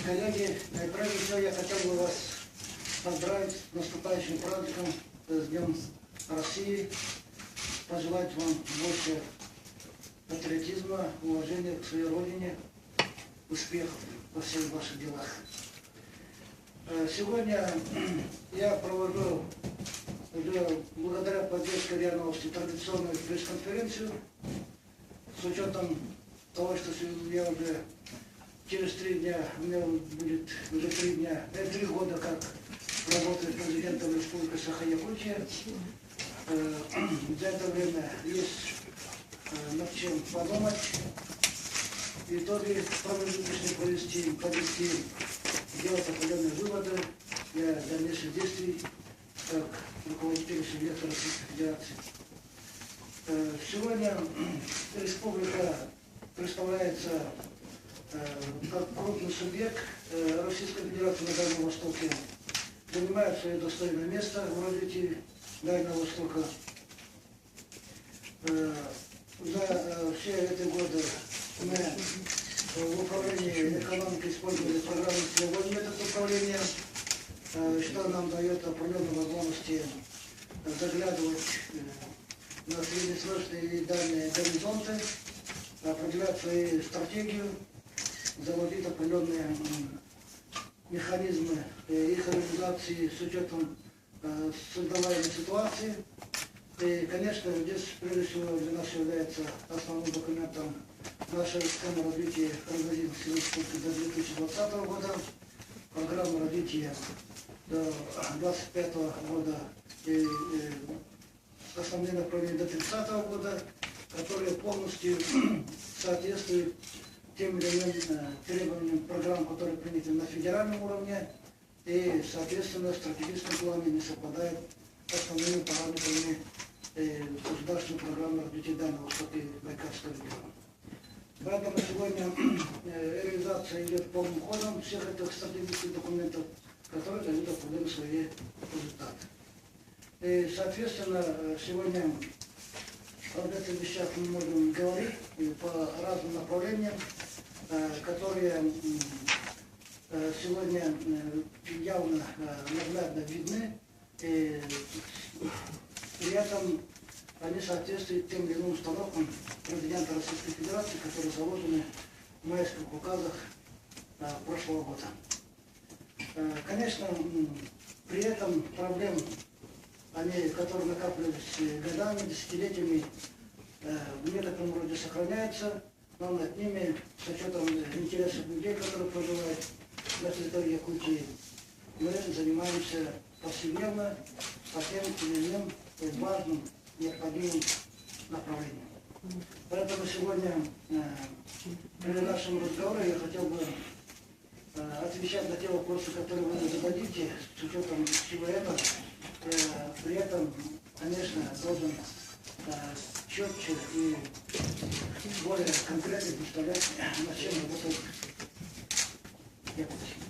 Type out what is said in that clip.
коллеги, прежде всего я хотел бы вас поздравить с наступающим праздником, с Днем России, пожелать вам больше патриотизма, уважения к своей родине, успехов во всех ваших делах. Сегодня я провожу уже благодаря поддержке РИА Новости традиционную пресс-конференцию с учетом того, что я уже через 3 дня, у меня будет уже 3 года, как работаю президентом Республики Саха-Якутия. За это время есть над чем подумать, итоги промежуточные подвести, делать определенные выводы для дальнейших действий как руководитель субъекта Российской Федерации. Сегодня республика представляется как крупный субъект Российской Федерации на Дальнем Востоке, занимает свое достойное место в развитии Дальнего Востока. За все эти годы мы в управлении экономикой использовали программу целевой метод управления, что нам дает определенные возможности заглядывать на среднесрочные и дальние горизонты, определять свою стратегию, заводить определенные механизмы их реализации с учетом создаваемой ситуации. И, конечно, здесь, прежде всего, для нас является основным документом нашей системы развития разновидности республики до 2020 года, программа развития до 2025 года и основные направления до 2030 года, которые полностью соответствуют тем или иным требованиям программ, которые приняты на федеральном уровне, и, соответственно, стратегическим планом не совпадают с основными параметрами государственной программы развития Дальнего Востока и Байкальского региона. Поэтому сегодня реализация идет полным ходом всех этих стратегических документов, которые дают определенные свои результаты. И, соответственно, сегодня об этих вещах мы можем говорить по разным направлениям, которые сегодня явно наглядно видны, и при этом они соответствуют тем или иным установкам президента Российской Федерации, которые заложены в майских указах прошлого года. Конечно, при этом проблем, которые накапливались годами, десятилетиями, в некотором роде сохраняются, но над ними, с учетом интересов людей, которые проживают на территории Якутии, мы занимаемся повседневно по тем или иным важным, необходимым направлениям. Поэтому сегодня при нашем разговоре я хотел бы отвечать на те вопросы, которые вы зададите, с учетом всего этого. При этом, конечно, должен четче и более конкретно представлять, над чем работает Якутия.